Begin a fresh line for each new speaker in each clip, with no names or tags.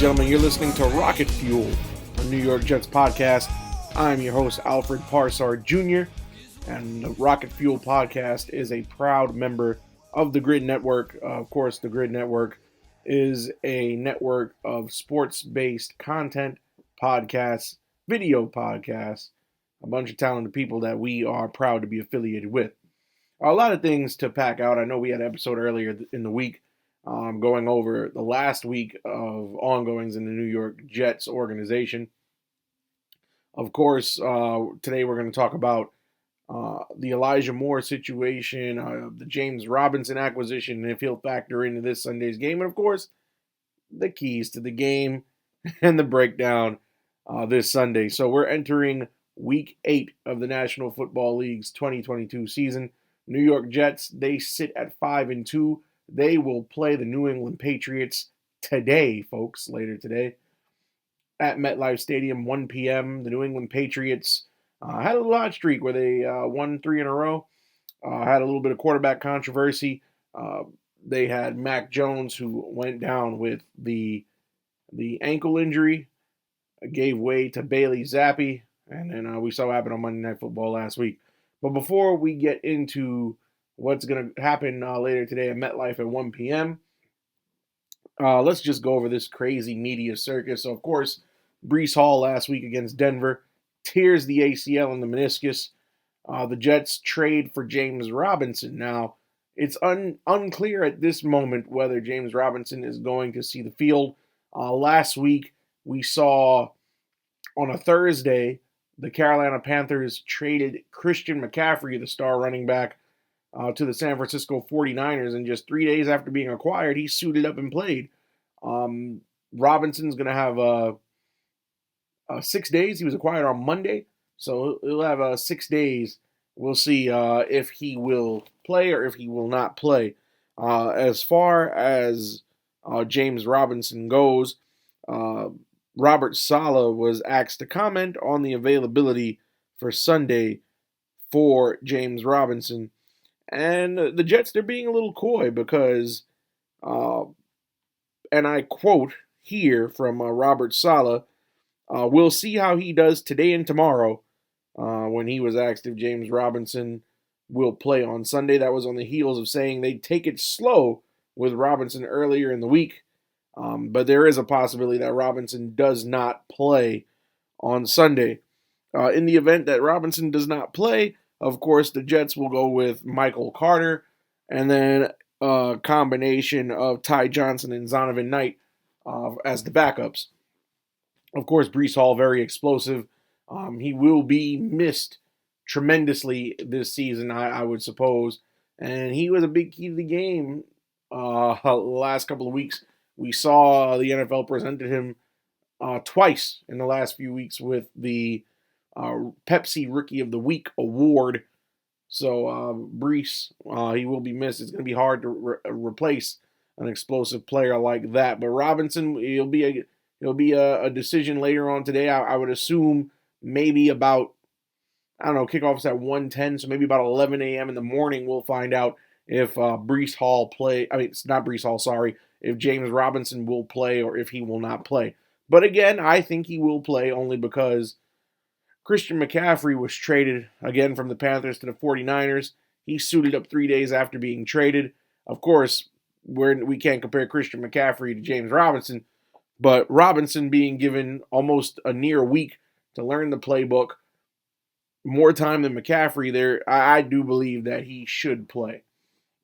gentlemen, you're listening to Rocket Fuel, a New York Jets podcast. I'm your host, Alfred Parsard Jr., and the Rocket Fuel podcast is a proud member of the Grid Network. Of course, the Grid Network is a network of sports-based content, podcasts, video podcasts, a bunch of talented people that we are proud to be affiliated with. A lot of things to pack out. I know we had an episode earlier in the week going over the last week of ongoings in the New York Jets organization. Of course, today we're going to talk about the Elijah Moore situation, the James Robinson acquisition, and if he'll factor into this Sunday's game, and of course, the keys to the game and the breakdown this Sunday. So we're entering Week 8 of the National Football League's 2022 season. New York Jets, they sit at 5-2. They will play the New England Patriots today, folks, later today at MetLife Stadium, 1 p.m. The New England Patriots had a little hot streak where they won 3 in a row. Had a little bit of quarterback controversy. They had Mac Jones, who went down with the ankle injury, gave way to Bailey Zappi, and then we saw what happened on Monday Night Football last week. But before we get into what's going to happen later today at MetLife at 1 p.m., let's just go over this crazy media circus. So, of course, Breece Hall last week against Denver tears the ACL and the meniscus. The Jets trade for James Robinson. Now, it's unclear at this moment whether James Robinson is going to see the field. Last week, we saw on a Thursday, the Carolina Panthers traded Christian McCaffrey, the star running back, to the San Francisco 49ers, and just 3 days after being acquired, he suited up and played. Robinson's going to have 6 days. He was acquired on Monday, so he'll have 6 days. We'll see if he will play or if he will not play. As far as James Robinson goes, Robert Saleh was asked to comment on the availability for Sunday for James Robinson. And the Jets, they're being a little coy because, and I quote here from Robert Saleh, we'll see how he does today and tomorrow. When he was asked if James Robinson will play on Sunday, that was on the heels of saying they'd take it slow with Robinson earlier in the week. But there is a possibility that Robinson does not play on Sunday. In the event that Robinson does not play, of course, the Jets will go with Michael Carter and then a combination of Ty Johnson and Zonovan Knight as the backups. Of course, Breece Hall, very explosive. He will be missed tremendously this season, I would suppose. And he was a big key to the game the last couple of weeks. We saw the NFL presented him twice in the last few weeks with the Pepsi Rookie of the Week award. So Breece, he will be missed. It's going to be hard to replace an explosive player like that. But Robinson, it'll be a decision later on today. I would assume maybe about, kickoff's at 1:10, so maybe about 11 a.m. in the morning we'll find out if Breece Hall it's not Breece Hall, sorry, if James Robinson will play or if he will not play. But again, I think he will play only because Christian McCaffrey was traded again from the Panthers to the 49ers. He suited up 3 days after being traded. Of course, we can't compare Christian McCaffrey to James Robinson, but Robinson being given almost a near week to learn the playbook, more time than McCaffrey there, I do believe that he should play.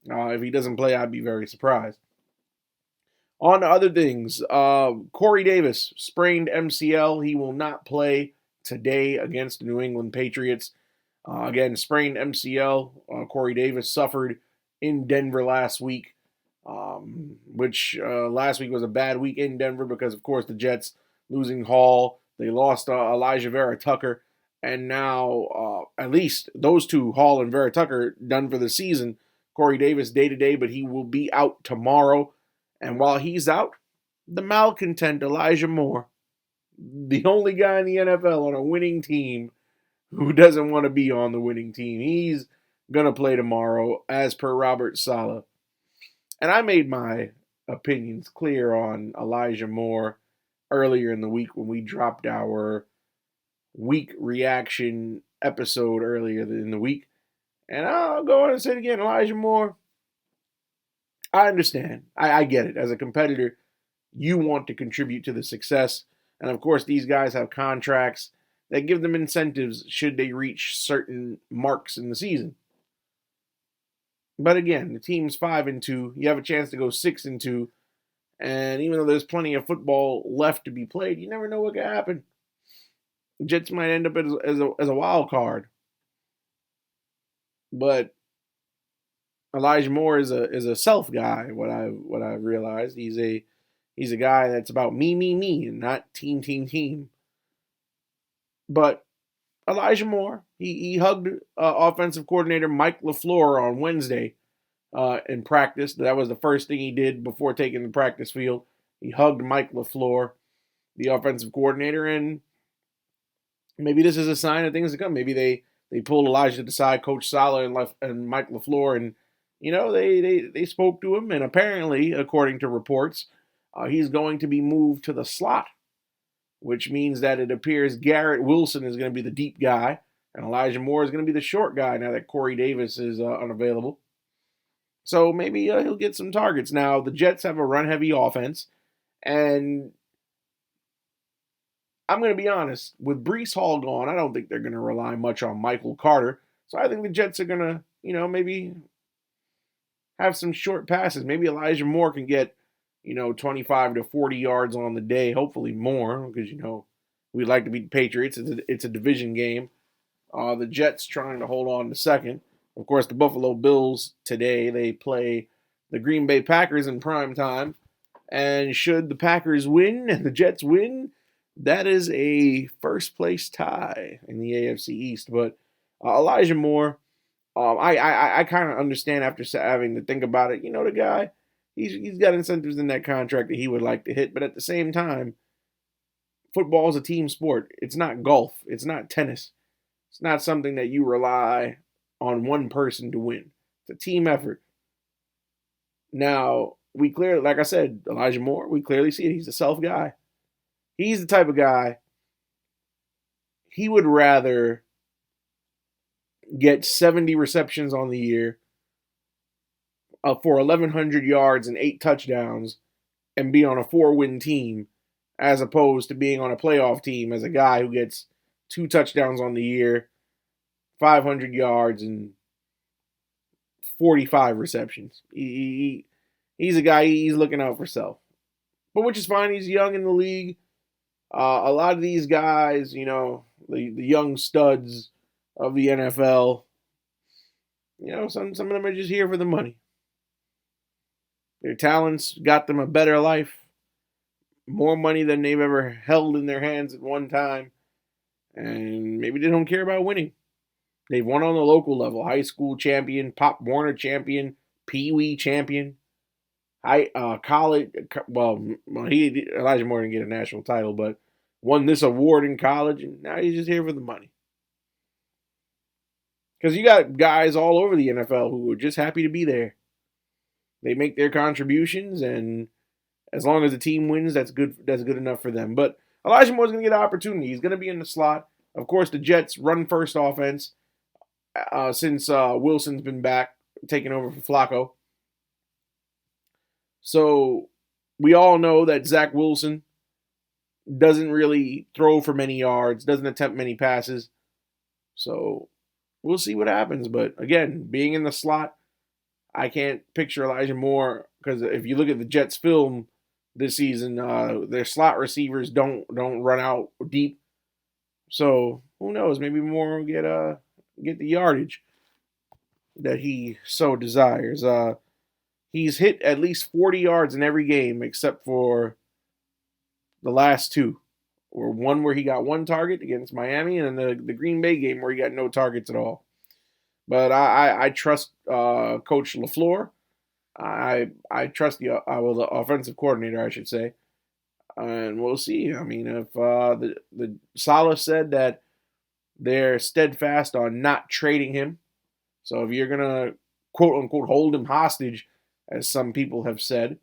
If he doesn't play, I'd be very surprised. On to other things, Corey Davis sprained MCL. He will not play today against the New England Patriots. Again, sprained MCL. Corey Davis suffered in Denver last week, which last week was a bad week in Denver because, of course, the Jets losing Hall. They lost Elijah Vera Tucker. And now, at least those two, Hall and Vera Tucker, done for the season. Corey Davis day-to-day, but he will be out tomorrow. And while he's out, the malcontent Elijah Moore, the only guy in the NFL on a winning team who doesn't want to be on the winning team, he's going to play tomorrow, as per Robert Saleh. And I made my opinions clear on Elijah Moore earlier in the week when we dropped our week reaction episode earlier in the week. And I'll go on and say it again, Elijah Moore. I understand. I get it. As a competitor, you want to contribute to the success. And of course, these guys have contracts that give them incentives should they reach certain marks in the season. But again, the team's 5-2. You have a chance to go 6-2. And even though there's plenty of football left to be played, you never know what could happen. The Jets might end up as a wild card. But Elijah Moore is a self guy. What I realized, he's a guy that's about me, and not team. But Elijah Moore, he hugged offensive coordinator Mike LaFleur on Wednesday in practice. That was the first thing he did before taking the practice field. He hugged Mike LaFleur, the offensive coordinator, and maybe this is a sign of things to come. Maybe they pulled Elijah to the side, Coach Saleh and Mike LaFleur, and they spoke to him, and apparently, according to reports, he's going to be moved to the slot, which means that it appears Garrett Wilson is going to be the deep guy, and Elijah Moore is going to be the short guy now that Corey Davis is unavailable. So maybe he'll get some targets. Now, the Jets have a run-heavy offense, and I'm going to be honest, with Breece Hall gone, I don't think they're going to rely much on Michael Carter. So I think the Jets are going to, maybe have some short passes. Maybe Elijah Moore can get, 25 to 40 yards on the day, hopefully more, because, we'd like to beat the Patriots. It's a division game. The Jets trying to hold on to second. Of course, the Buffalo Bills today, they play the Green Bay Packers in prime time. And should the Packers win and the Jets win, that is a first place tie in the AFC East. But Elijah Moore, I kind of understand after having to think about it. The guy, he's got incentives in that contract that he would like to hit. But at the same time, football is a team sport. It's not golf. It's not tennis. It's not something that you rely on one person to win. It's a team effort. Now, we clearly, like I said, Elijah Moore, we clearly see it. He's a self guy. He's the type of guy, he would rather get 70 receptions on the year for 1,100 yards and 8 touchdowns and be on a 4-win team as opposed to being on a playoff team as a guy who gets 2 touchdowns on the year, 500 yards, and 45 receptions. He's a guy, he's looking out for self. But which is fine. He's young in the league. A lot of these guys, the young studs of the NFL, some of them are just here for the money. Their talents got them a better life, more money than they've ever held in their hands at one time, and maybe they don't care about winning. They've won on the local level: high school champion, Pop Warner champion, Pee Wee champion. College, Elijah Moore didn't get a national title, but won this award in college, and now he's just here for the money. Because you got guys all over the NFL who are just happy to be there. They make their contributions, and as long as the team wins, that's good. That's good enough for them. But Elijah Moore's going to get an opportunity. He's going to be in the slot. Of course, the Jets run first offense since Wilson's been back, taking over for Flacco. So we all know that Zach Wilson doesn't really throw for many yards, doesn't attempt many passes. So we'll see what happens. But again, being in the slot, I can't picture Elijah Moore, because if you look at the Jets film this season, their slot receivers don't run out deep. So who knows? Maybe Moore will get the yardage that he so desires. He's hit at least 40 yards in every game except for the last two. Or one where he got one target against Miami, and then the Green Bay game where he got no targets at all. But I trust Coach LaFleur. I trust the offensive coordinator, I should say. And we'll see. I mean, if the Saleh said that they're steadfast on not trading him. So if you're going to, quote unquote, hold him hostage, as some people have said,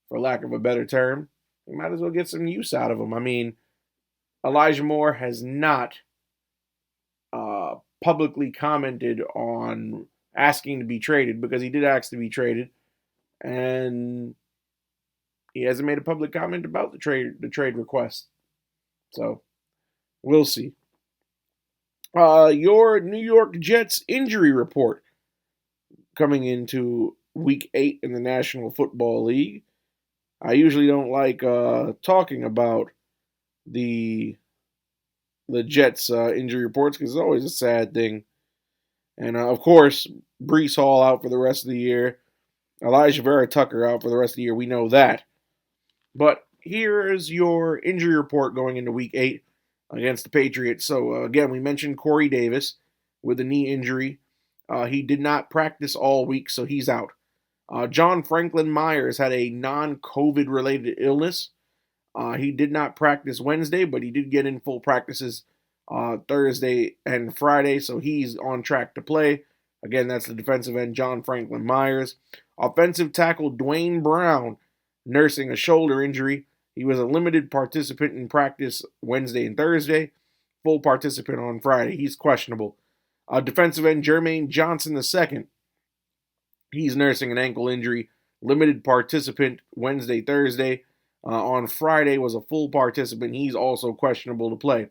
for lack of a better term, We might as well get some use out of him. I mean, Elijah Moore has not publicly commented on asking to be traded, because he did ask to be traded, and he hasn't made a public comment about the trade request. So we'll see. Your New York Jets injury report coming into Week 8 in the National Football League. I usually don't like talking about the Jets injury reports, because it's always a sad thing. And of course, Brees Hall out for the rest of the year. Elijah Vera Tucker out for the rest of the year. We know that. But here is your injury report going into Week 8 against the Patriots. So again, we mentioned Corey Davis with a knee injury. He did not practice all week, so he's out. John Franklin Myers had a non-COVID related illness. He did not practice Wednesday, but he did get in full practices Thursday and Friday, so he's on track to play. Again, that's the defensive end, John Franklin Myers. Offensive tackle Dwayne Brown, nursing a shoulder injury. He was a limited participant in practice Wednesday and Thursday, full participant on Friday. He's questionable. Defensive end Jermaine Johnson II, he's nursing an ankle injury, limited participant Wednesday, Thursday. On Friday was a full participant. He's also questionable to play.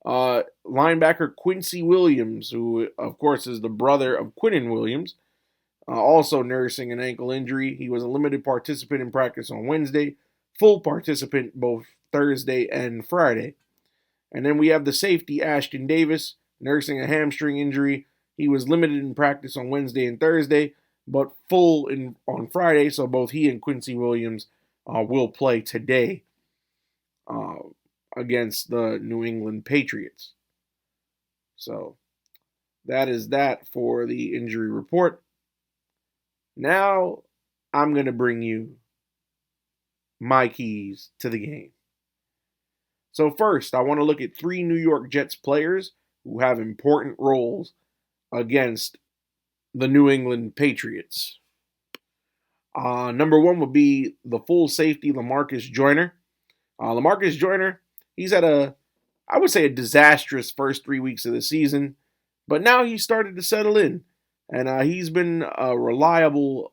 Linebacker Quincy Williams, who of course is the brother of Quinnen Williams, also nursing an ankle injury. He was a limited participant in practice on Wednesday, full participant both Thursday and Friday. And then we have the safety Ashton Davis, nursing a hamstring injury. He was limited in practice on Wednesday and Thursday, but full on Friday, so both he and Quincy Williams will play today against the New England Patriots. So that is that for the injury report. Now I'm going to bring you my keys to the game. So first, I want to look at 3 New York Jets players who have important roles against the New England Patriots. Number 1 would be the full safety LaMarcus Joyner. LaMarcus Joyner, he's had I would say a disastrous first 3 weeks of the season, but now he's started to settle in, and he's been a reliable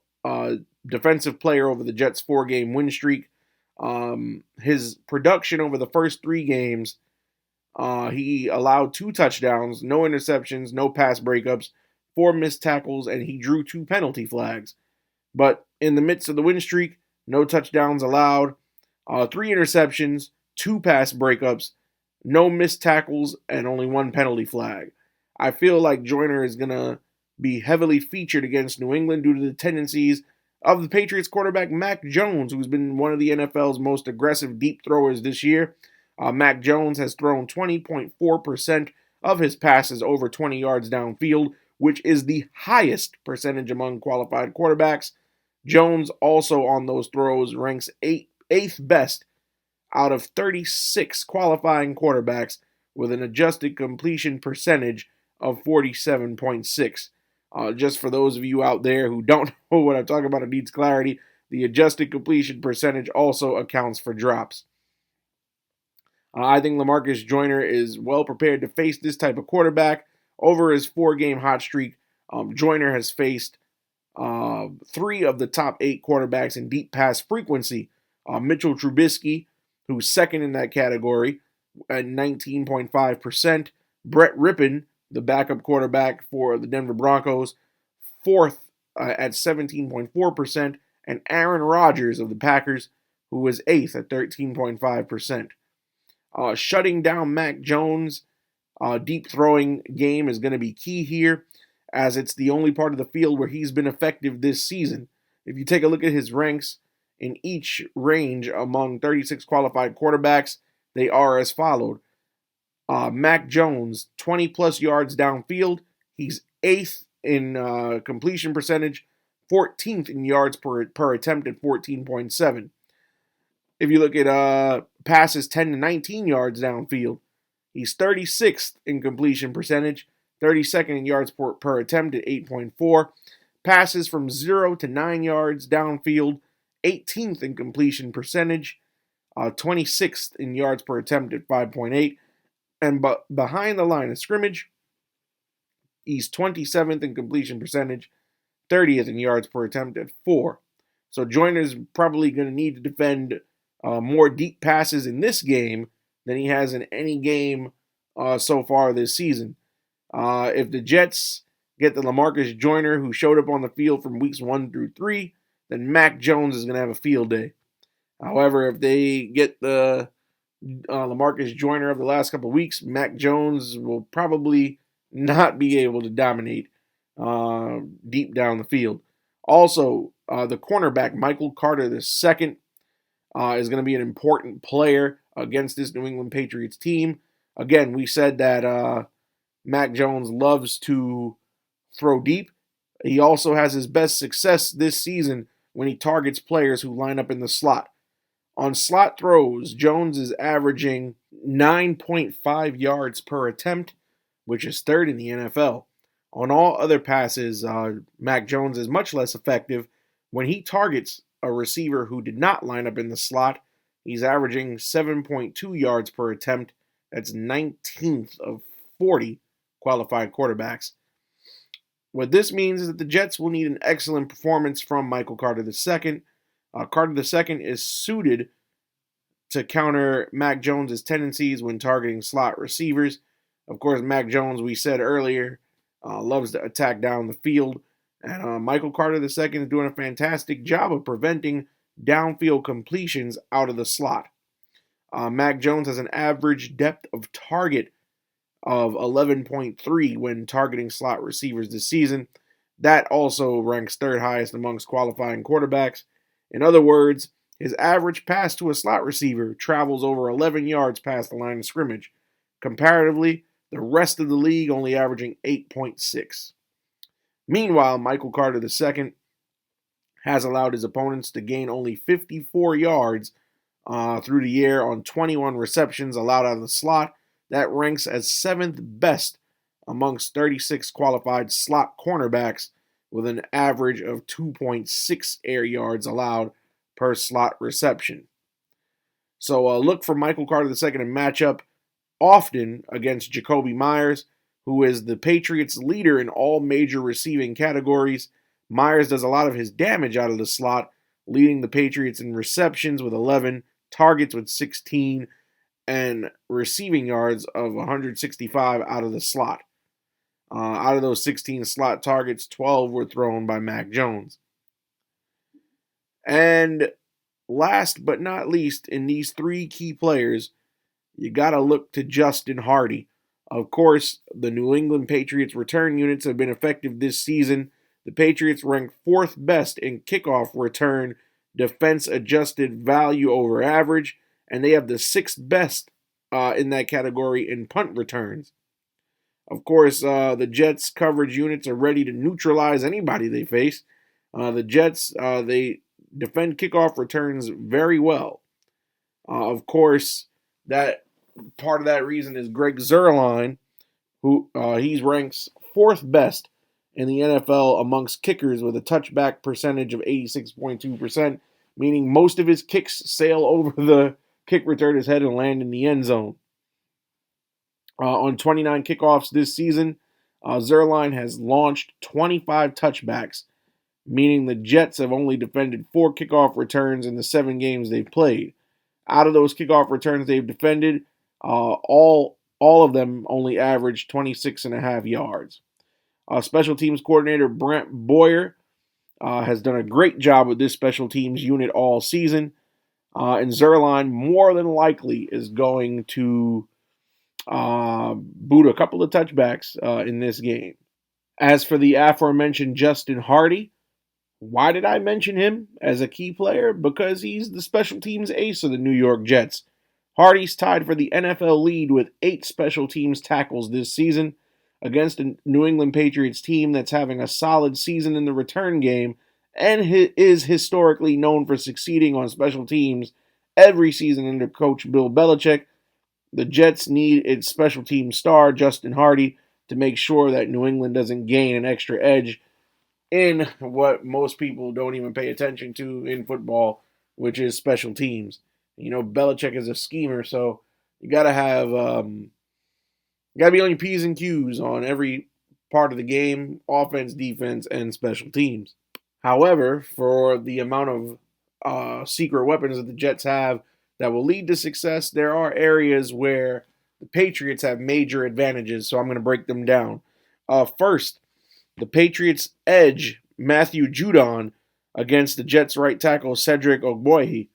defensive player over the Jets' 4-game win streak. His production over the first 3 games, he allowed 2 touchdowns, no interceptions, no pass breakups, 4 missed tackles, and he drew 2 penalty flags. But in the midst of the win streak, no touchdowns allowed, 3 interceptions, 2 pass breakups, no missed tackles, and only 1 penalty flag. I feel like Joyner is going to be heavily featured against New England due to the tendencies of the Patriots quarterback Mac Jones, who's been one of the NFL's most aggressive deep throwers this year. Mac Jones has thrown 20.4% of his passes over 20 yards downfield, which is the highest percentage among qualified quarterbacks. Jones also on those throws ranks 8th best out of 36 qualifying quarterbacks with an adjusted completion percentage of 47.6. Just for those of you out there who don't know what I'm talking about and needs clarity, the adjusted completion percentage also accounts for drops. I think LaMarcus Joyner is well prepared to face this type of quarterback. Over his 4-game hot streak, Joyner has faced 3 of the top 8 quarterbacks in deep pass frequency. Mitchell Trubisky, who's second in that category at 19.5%. Brett Rippon, the backup quarterback for the Denver Broncos, 4th at 17.4%. And Aaron Rodgers of the Packers, who was 8th at 13.5%. Shutting down Mac Jones' deep throwing game is going to be key here, as it's the only part of the field where he's been effective this season. If you take a look at his ranks in each range among 36 qualified quarterbacks, they are as followed. Mac Jones, 20-plus yards downfield. He's 8th in completion percentage, 14th in yards per attempt at 14.7. If you look at passes 10 to 19 yards downfield, he's 36th in completion percentage, 32nd in yards per attempt at 8.4. Passes from 0 to 9 yards downfield, 18th in completion percentage, 26th in yards per attempt at 5.8. And behind the line of scrimmage, he's 27th in completion percentage, 30th in yards per attempt at 4. So Joyner's probably going to need to defend more deep passes in this game than he has in any game so far this season. If the Jets get the LaMarcus Joyner who showed up on the field from weeks 1 through 3, then Mac Jones is going to have a field day. However, if they get the LaMarcus Joyner of the last couple of weeks, Mac Jones will probably not be able to dominate deep down the field. Also, the cornerback, Michael Carter II, is going to be an important player against this New England Patriots team. Again, we said that Mac Jones loves to throw deep. He also has his best success this season when he targets players who line up in the slot. On slot throws, Jones is averaging 9.5 yards per attempt, which is third in the NFL. On all other passes, Mac Jones is much less effective. When he targets a receiver who did not line up in the slot, he's averaging 7.2 yards per attempt. That's 19th of 40 qualified quarterbacks. What this means is that the Jets will need an excellent performance from Michael Carter II. Carter II is suited to counter Mac Jones' tendencies when targeting slot receivers. Of course, Mac Jones, we said earlier, loves to attack down the field. And Michael Carter II is doing a fantastic job of preventing downfield completions out of the slot. Mac Jones has an average depth of target of 11.3 when targeting slot receivers this season. That also ranks third highest amongst qualifying quarterbacks. In other words, his average pass to a slot receiver travels over 11 yards past the line of scrimmage. Comparatively, the rest of the league only averaging 8.6. Meanwhile, Michael Carter II has allowed his opponents to gain only 54 yards through the air on 21 receptions allowed out of the slot. That ranks as 7th best amongst 36 qualified slot cornerbacks with an average of 2.6 air yards allowed per slot reception. So look for Michael Carter II in matchup often against Jacoby Myers, who is the Patriots' leader in all major receiving categories. Myers does a lot of his damage out of the slot, leading the Patriots in receptions with 11, targets with 16, and receiving yards of 165 out of the slot. Out of those 16 slot targets, 12 were thrown by Mac Jones. And last but not least, in these three key players, you got to look to Justin Hardy. Of course, the New England Patriots return units have been effective this season. The Patriots rank 4th best in kickoff return defense adjusted value over average, and they have the 6th best in that category in punt returns. Of course, the Jets coverage units are ready to neutralize anybody they face. The Jets, they defend kickoff returns very well. Of course, that part of that reason is Greg Zuerlein, who he ranks 4th best in the NFL amongst kickers with a touchback percentage of 86.2%, meaning most of his kicks sail over the kick returner's head and land in the end zone. On 29 kickoffs this season, Zuerlein has launched 25 touchbacks, meaning the Jets have only defended 4 kickoff returns in the 7 games they've played. Out of those kickoff returns they've defended, all of them only averaged 26.5 yards. Special teams coordinator Brent Boyer has done a great job with this special teams unit all season, and Zuerlein more than likely is going to boot a couple of touchbacks in this game. As for the aforementioned Justin Hardy, why did I mention him as a key player? Because he's the special teams ace of the New York Jets. Hardy's tied for the NFL lead with 8 special teams tackles this season against a New England Patriots team that's having a solid season in the return game and is historically known for succeeding on special teams every season under coach Bill Belichick. The Jets need its special team star, Justin Hardy, to make sure that New England doesn't gain an extra edge in what most people don't even pay attention to in football, which is special teams. Belichick is a schemer, so you got to have you got to be on your P's and Q's on every part of the game, offense, defense, and special teams. However, for the amount of secret weapons that the Jets have that will lead to success, there are areas where the Patriots have major advantages, so I'm going to break them down. First, the Patriots' edge, Matthew Judon, against the Jets' right tackle, Cedric Ogbuehi.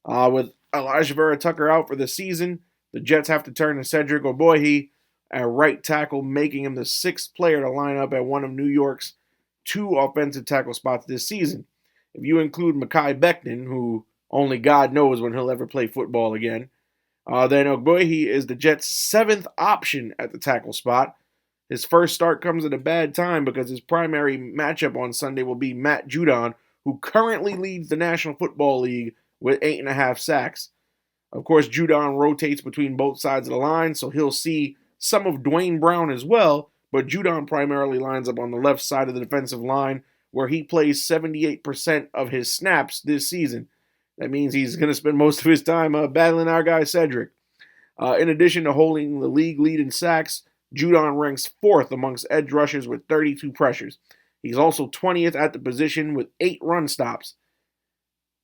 With Elijah Vera Tucker out for the season, the Jets have to turn to Cedric Ogbuehi at right tackle, making him the sixth player to line up at one of New York's two offensive tackle spots this season. If you include Mekhi Becton, who only God knows when he'll ever play football again, then Ogbuehi is the Jets' seventh option at the tackle spot. His first start comes at a bad time because his primary matchup on Sunday will be Matt Judon, who currently leads the National Football League with 8.5 sacks. Of course, Judon rotates between both sides of the line, so he'll see some of Dwayne Brown as well, but Judon primarily lines up on the left side of the defensive line, where he plays 78% of his snaps this season. That means he's going to spend most of his time battling our guy Cedric. In addition to holding the league lead in sacks, Judon ranks fourth amongst edge rushers with 32 pressures. He's also 20th at the position with 8 run stops.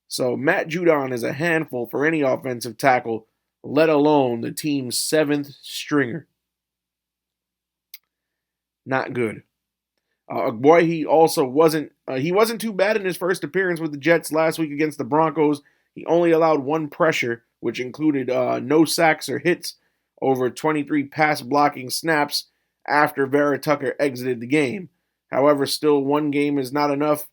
So Matt Judon is a handful for any offensive tackle, let alone the team's 7th stringer. Not good. Ogbuehi also wasn't too bad in his first appearance with the Jets last week against the Broncos. He only allowed 1 pressure, which included no sacks or hits over 23 pass blocking snaps after Vera Tucker exited the game. However, still 1 game is not enough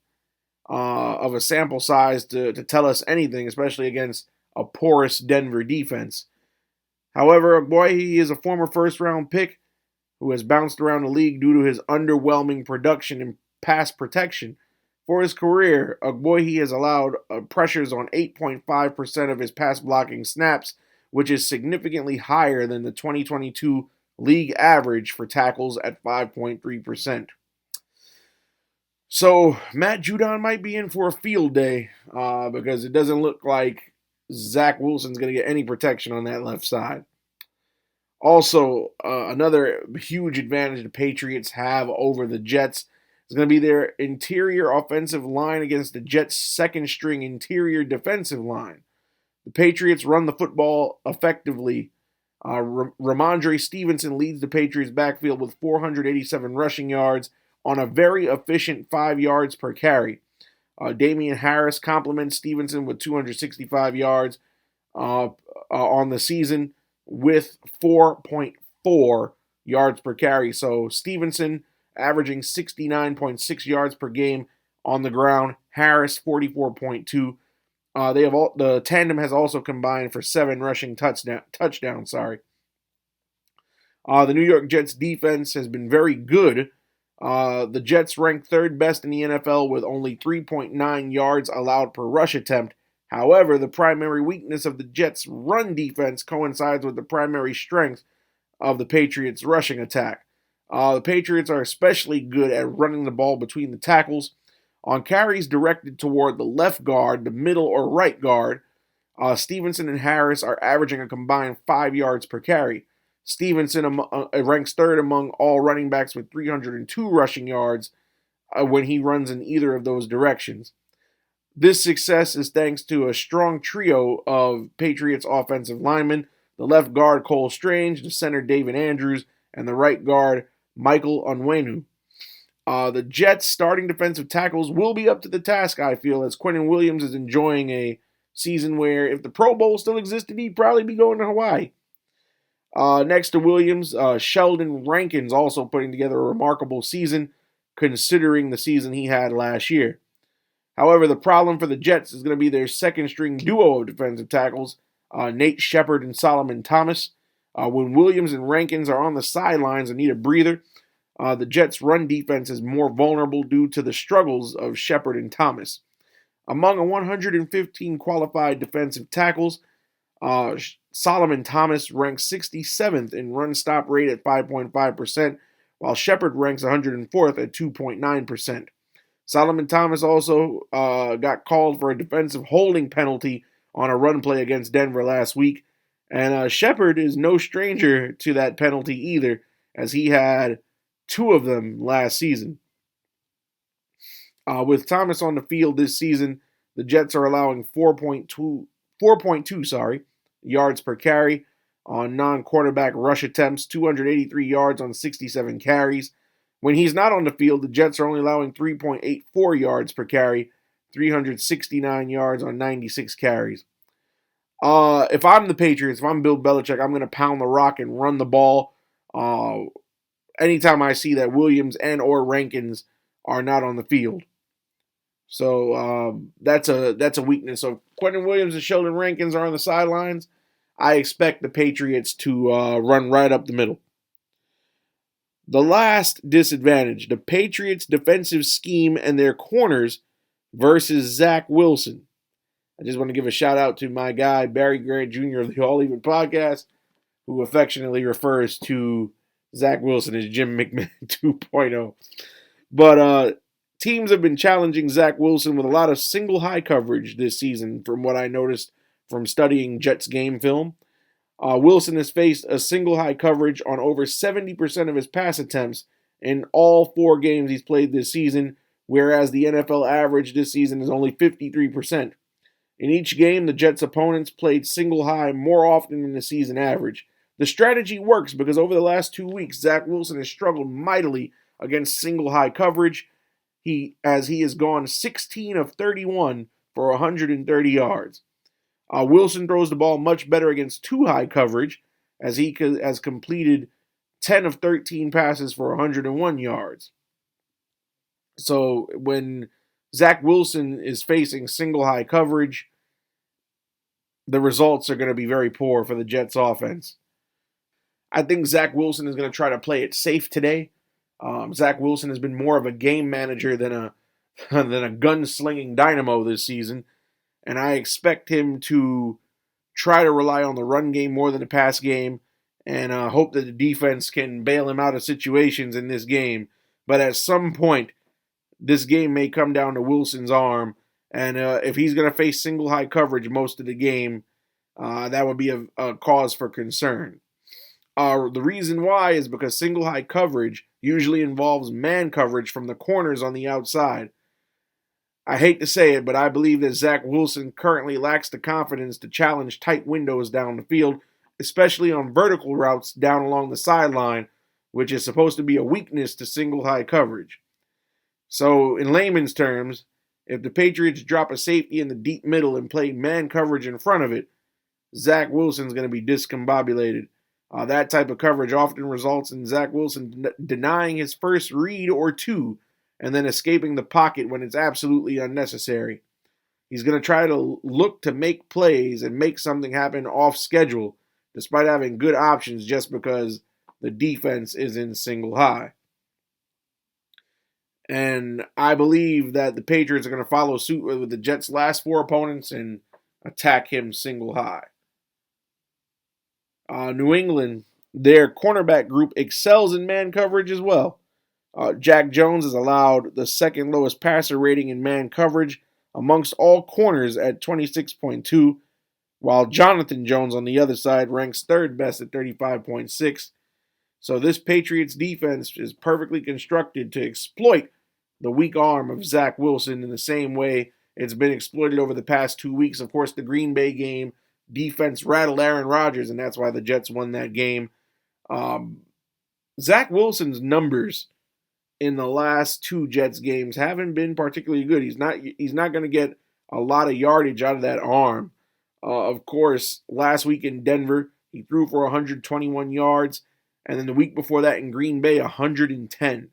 of a sample size to tell us anything, especially against a porous Denver defense. However, Ogbuehi is a former first-round pick who has bounced around the league due to his underwhelming production in pass protection. For his career, Ogbuehi has allowed pressures on 8.5% of his pass blocking snaps, which is significantly higher than the 2022 league average for tackles at 5.3%. So Matt Judon might be in for a field day because it doesn't look like Zach Wilson's going to get any protection on that left side. Also, another huge advantage the Patriots have over the Jets is going to be their interior offensive line against the Jets' second-string interior defensive line. The Patriots run the football effectively. Ramondre Stevenson leads the Patriots' backfield with 487 rushing yards on a very efficient 5 yards per carry. Damian Harris complements Stevenson with 265 yards on the season with 4.4 yards per carry. So Stevenson averaging 69.6 yards per game on the ground. Harris 44.2. The tandem has also combined for 7 rushing touchdowns. The New York Jets defense has been very good. The Jets rank 3rd best in the NFL with only 3.9 yards allowed per rush attempt. However, the primary weakness of the Jets' run defense coincides with the primary strength of the Patriots' rushing attack. The Patriots are especially good at running the ball between the tackles. On carries directed toward the left guard, the middle, or right guard, Stevenson and Harris are averaging a combined 5 yards per carry. Stevenson ranks 3rd among all running backs with 302 rushing yards when he runs in either of those directions. This success is thanks to a strong trio of Patriots offensive linemen: the left guard Cole Strange, the center David Andrews, and the right guard Michael Onwenu. The Jets' starting defensive tackles will be up to the task, I feel, as Quinnen Williams is enjoying a season where, if the Pro Bowl still existed, he'd probably be going to Hawaii. Next to Williams, Sheldon Rankins also putting together a remarkable season, considering the season he had last year. However, the problem for the Jets is going to be their second-string duo of defensive tackles, Nate Shepard and Solomon Thomas. When Williams and Rankins are on the sidelines and need a breather, the Jets' run defense is more vulnerable due to the struggles of Shepard and Thomas. Among 115 qualified defensive tackles, Solomon Thomas ranks 67th in run stop rate at 5.5%, while Shepard ranks 104th at 2.9%. Solomon Thomas also got called for a defensive holding penalty on a run play against Denver last week. And Shepard is no stranger to that penalty either, as he had two of them last season. With Thomas on the field this season, the Jets are allowing 4.2 yards per carry on non-quarterback rush attempts, 283 yards on 67 carries. When he's not on the field, the Jets are only allowing 3.84 yards per carry, 369 yards on 96 carries. If I'm the Patriots, if I'm Bill Belichick, I'm going to pound the rock and run the ball anytime I see that Williams and or Rankins are not on the field. So that's a weakness. So Quentin Williams and Sheldon Rankins are on the sidelines. I expect the Patriots to run right up the middle. The last disadvantage, the Patriots' defensive scheme and their corners versus Zach Wilson. I just want to give a shout out to my guy, Barry Grant Jr. of the All Even Podcast, who affectionately refers to Zach Wilson as Jim McMahon 2.0. But teams have been challenging Zach Wilson with a lot of single high coverage this season, from what I noticed from studying Jets game film. Wilson has faced a single high coverage on over 70% of his pass attempts in all 4 games he's played this season, whereas the NFL average this season is only 53%. In each game, the Jets' opponents played single high more often than the season average. The strategy works because over the last 2 weeks, Zach Wilson has struggled mightily against single high coverage. He has gone 16 of 31 for 130 yards. Wilson throws the ball much better against 2 high coverage, as he has completed 10 of 13 passes for 101 yards. So when Zach Wilson is facing single high coverage, the results are going to be very poor for the Jets offense. I think Zach Wilson is going to try to play it safe today. Zach Wilson has been more of a game manager than a gunslinging dynamo this season, and I expect him to try to rely on the run game more than the pass game, and hope that the defense can bail him out of situations in this game. But at some point, this game may come down to Wilson's arm, and if he's going to face single high coverage most of the game, that would be a cause for concern. The reason why is because single high coverage usually involves man coverage from the corners on the outside. I hate to say it, but I believe that Zach Wilson currently lacks the confidence to challenge tight windows down the field, especially on vertical routes down along the sideline, which is supposed to be a weakness to single high coverage. So, in layman's terms, if the Patriots drop a safety in the deep middle and play man coverage in front of it, Zach Wilson's going to be discombobulated. That type of coverage often results in Zach Wilson denying his first read or two and then escaping the pocket when it's absolutely unnecessary. He's going to try to look to make plays and make something happen off schedule, despite having good options just because the defense is in single high. And I believe that the Patriots are going to follow suit with the Jets' last 4 opponents and attack him single high. New England, their cornerback group excels in man coverage as well. Jack Jones has allowed the second lowest passer rating in man coverage amongst all corners at 26.2, while Jonathan Jones on the other side ranks third best at 35.6. So this Patriots defense is perfectly constructed to exploit the weak arm of Zach Wilson in the same way it's been exploited over the past 2 weeks. Of course, the Green Bay game, defense rattled Aaron Rodgers, and that's why the Jets won that game. Zach Wilson's numbers in the last 2 Jets games haven't been particularly good. He's not going to get a lot of yardage out of that arm. Of course, last week in Denver, he threw for 121 yards, and then the week before that in Green Bay, 110.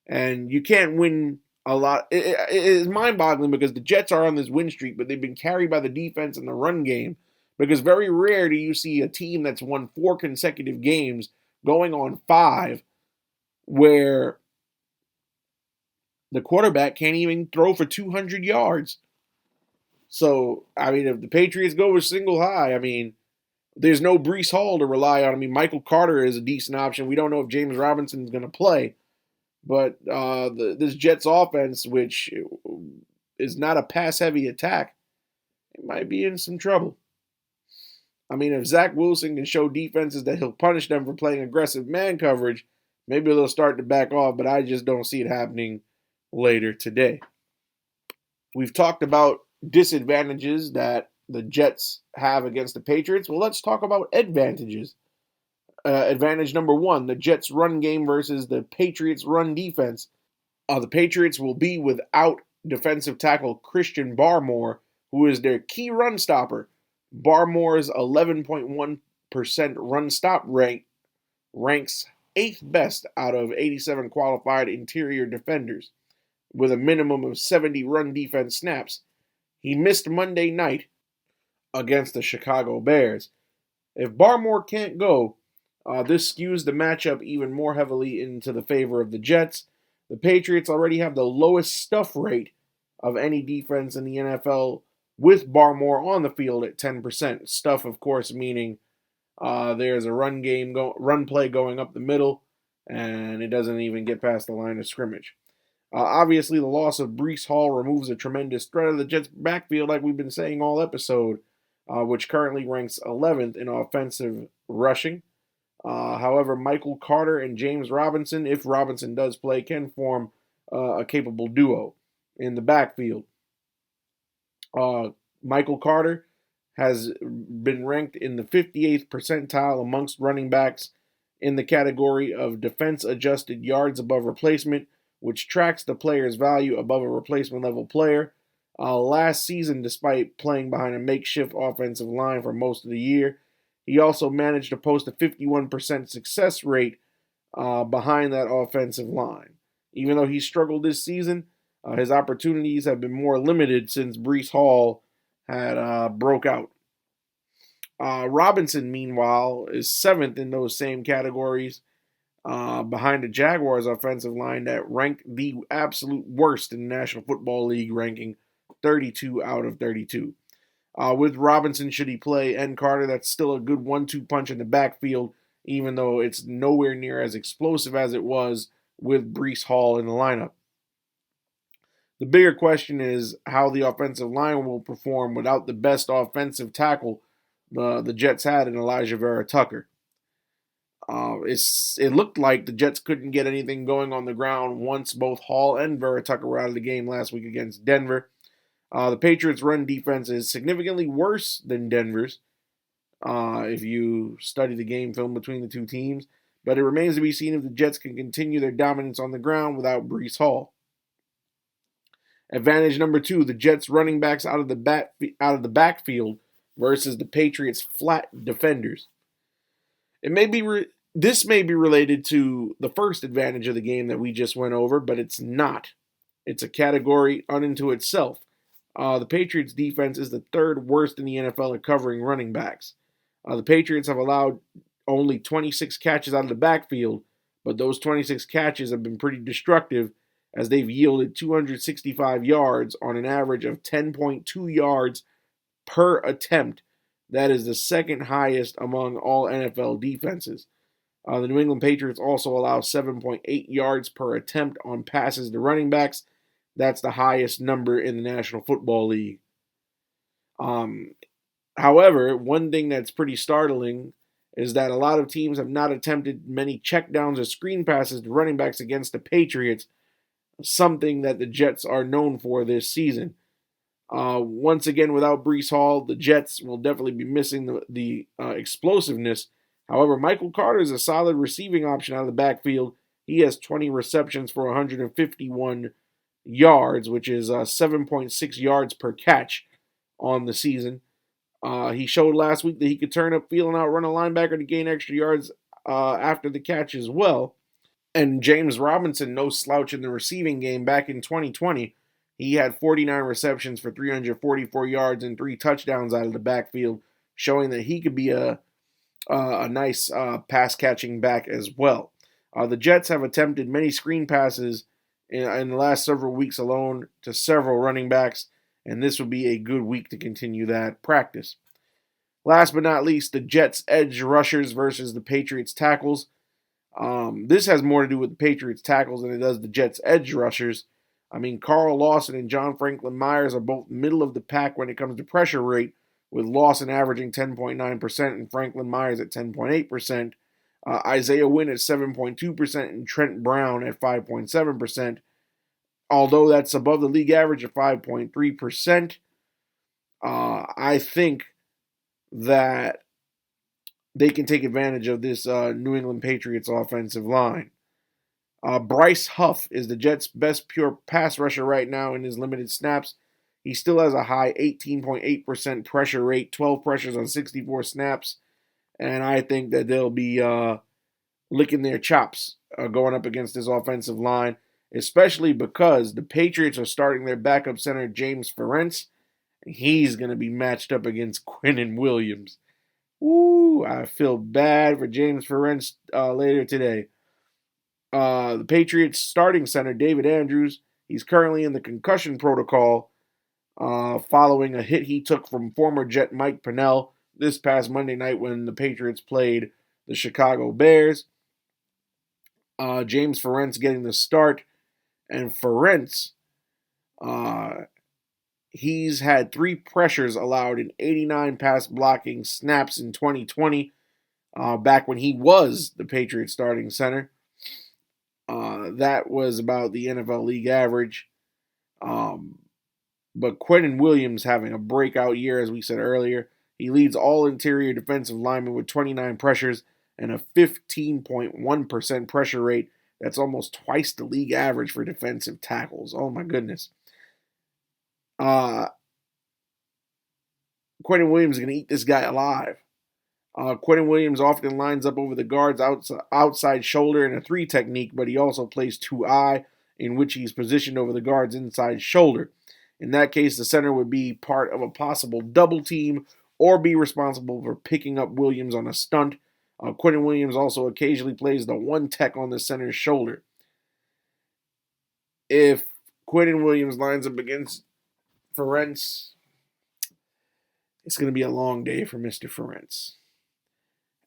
And you can't win a lot. It is mind-boggling because the Jets are on this win streak, but they've been carried by the defense and the run game. Because very rare do you see a team that's won 4 consecutive games going on 5 where the quarterback can't even throw for 200 yards. So, I mean, if the Patriots go with single high, I mean, there's no Breece Hall to rely on. I mean, Michael Carter is a decent option. We don't know if James Robinson is going to play. But this Jets offense, which is not a pass-heavy attack, it might be in some trouble. I mean, if Zach Wilson can show defenses that he'll punish them for playing aggressive man coverage, maybe they'll start to back off, but I just don't see it happening later today. We've talked about disadvantages that the Jets have against the Patriots. Well, let's talk about advantages. Advantage number one, the Jets' run game versus the Patriots' run defense. The Patriots will be without defensive tackle Christian Barmore, who is their key run stopper. Barmore's 11.1% run stop rate ranks 8th best out of 87 qualified interior defenders, with a minimum of 70 run defense snaps. He missed Monday night against the Chicago Bears. If Barmore can't go, this skews the matchup even more heavily into the favor of the Jets. The Patriots already have the lowest stuff rate of any defense in the NFL with Barmore on the field at 10%. Stuff, of course, meaning there's a run play going up the middle, and it doesn't even get past the line of scrimmage. Obviously, the loss of Breece Hall removes a tremendous threat of the Jets' backfield, like we've been saying all episode, which currently ranks 11th in offensive rushing. However, Michael Carter and James Robinson, if Robinson does play, can form a capable duo in the backfield. Michael Carter has been ranked in the 58th percentile amongst running backs in the category of defense-adjusted yards above replacement, which tracks the player's value above a replacement level player. Last season, despite playing behind a makeshift offensive line for most of the year, he also managed to post a 51% success rate behind that offensive line. Even though he struggled this season, his opportunities have been more limited since Breece Hall had broke out. Robinson, meanwhile, is 7th in those same categories behind the Jaguars' offensive line that ranked the absolute worst in the National Football League, ranking 32 out of 32. With Robinson, should he play, and Carter, that's still a good 1-2 punch in the backfield, even though it's nowhere near as explosive as it was with Breece Hall in the lineup. The bigger question is how the offensive line will perform without the best offensive tackle the Jets had in Elijah Vera Tucker. It looked like the Jets couldn't get anything going on the ground once both Hall and Vera Tucker were out of the game last week against Denver. The Patriots' run defense is significantly worse than Denver's if you study the game film between the two teams, but it remains to be seen if the Jets can continue their dominance on the ground without Breece Hall. Advantage number two, the Jets' running backs out of the backfield versus the Patriots' flat defenders. This may be related to the first advantage of the game that we just went over, but it's not. It's a category unto itself. The Patriots' defense is the third worst in the NFL at covering running backs. The Patriots have allowed only 26 catches out of the backfield, but those 26 catches have been pretty destructive as they've yielded 265 yards on an average of 10.2 yards per attempt. That is the second highest among all NFL defenses. The New England Patriots also allow 7.8 yards per attempt on passes to running backs. That's the highest number in the National Football League. However, one thing that's pretty startling is that a lot of teams have not attempted many checkdowns or screen passes to running backs against the Patriots, something that the Jets are known for this season. Once again, without Breece Hall, the Jets will definitely be missing the explosiveness. However, Michael Carter is a solid receiving option out of the backfield. He has 20 receptions for 151 yards, which is 7.6 yards per catch on the season. He showed last week that he could turn up field and outrun a linebacker to gain extra yards after the catch as well. And James Robinson, no slouch in the receiving game back in 2020. He had 49 receptions for 344 yards and 3 touchdowns out of the backfield, showing that he could be a nice pass-catching back as well. The Jets have attempted many screen passes in the last several weeks alone to several running backs, and this would be a good week to continue that practice. Last but not least, the Jets' edge rushers versus the Patriots' tackles. This has more to do with the Patriots' tackles than it does the Jets' edge rushers. I mean, Carl Lawson and John Franklin Myers are both middle of the pack when it comes to pressure rate, with Lawson averaging 10.9% and Franklin Myers at 10.8%. Isaiah Wynn at 7.2% and Trent Brown at 5.7%. Although that's above the league average of 5.3%, I think that they can take advantage of this New England Patriots offensive line. Bryce Huff is the Jets' best pure pass rusher right now in his limited snaps. He still has a high 18.8% pressure rate, 12 pressures on 64 snaps, and I think that they'll be licking their chops going up against this offensive line, especially because the Patriots are starting their backup center, James Ferentz. He's going to be matched up against Quinnen Williams. Ooh, I feel bad for James Ferentz later today. The Patriots starting center, David Andrews, he's currently in the concussion protocol following a hit he took from former Jet Mike Pennell this past Monday night when the Patriots played the Chicago Bears. James Ferentz getting the start, and Ferentz, he's had 3 pressures allowed in 89 pass blocking snaps in 2020, back when he was the Patriots starting center. That was about the NFL league average. But Quinnen Williams having a breakout year, as we said earlier. He leads all interior defensive linemen with 29 pressures and a 15.1% pressure rate. That's almost twice the league average for defensive tackles. Oh my goodness. Quinnen Williams is going to eat this guy alive. Quinnen Williams often lines up over the guard's outside shoulder in a 3 technique, but he also plays 2-eye, in which he's positioned over the guard's inside shoulder. In that case, the center would be part of a possible double team or be responsible for picking up Williams on a stunt. Quinnen Williams also occasionally plays the 1 tech on the center's shoulder. If Quinnen Williams lines up against Ferentz, it's going to be a long day for Mr. Ferentz.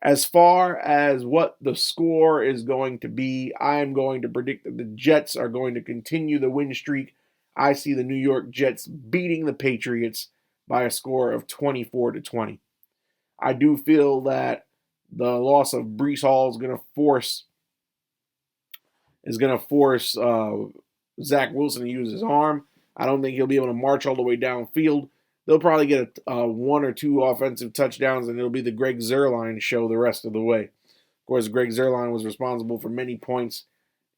As far as what the score is going to be, I am going to predict that the Jets are going to continue the win streak. I see the New York Jets beating the Patriots by a score of 24-20. I do feel that the loss of Breece Hall is going to force Zach Wilson to use his arm. I don't think he'll be able to march all the way downfield. They'll probably get 1 or 2 offensive touchdowns, and it'll be the Greg Zuerlein show the rest of the way. Of course, Greg Zuerlein was responsible for many points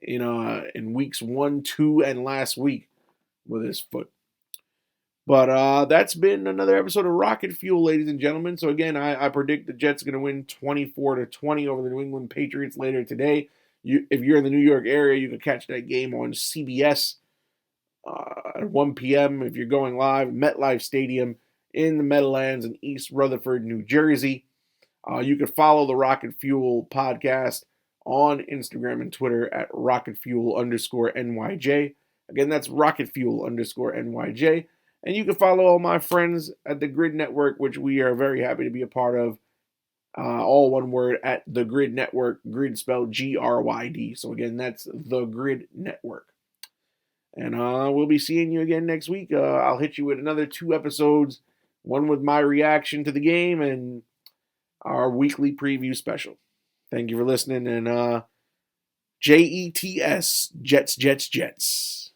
in weeks 1, 2, and last week with his foot. But that's been another episode of Rocket Fuel, ladies and gentlemen. So again, I predict the Jets are going to win 24-20 over the New England Patriots later today. If you're in the New York area, you can catch that game on CBS at 1 p.m. if you're going live, MetLife Stadium in the Meadowlands in East Rutherford, New Jersey. You can follow the Rocket Fuel podcast on Instagram and Twitter at rocketfuel_NYJ. Again, that's rocketfuel_NYJ. And you can follow all my friends at the Grid Network, which we are very happy to be a part of. All one word, at the Grid Network, Grid spelled GRYD. So again, that's the Grid Network. And we'll be seeing you again next week. I'll hit you with another 2 episodes, one with my reaction to the game and our weekly preview special. Thank you for listening, and JETS, Jets, Jets, Jets.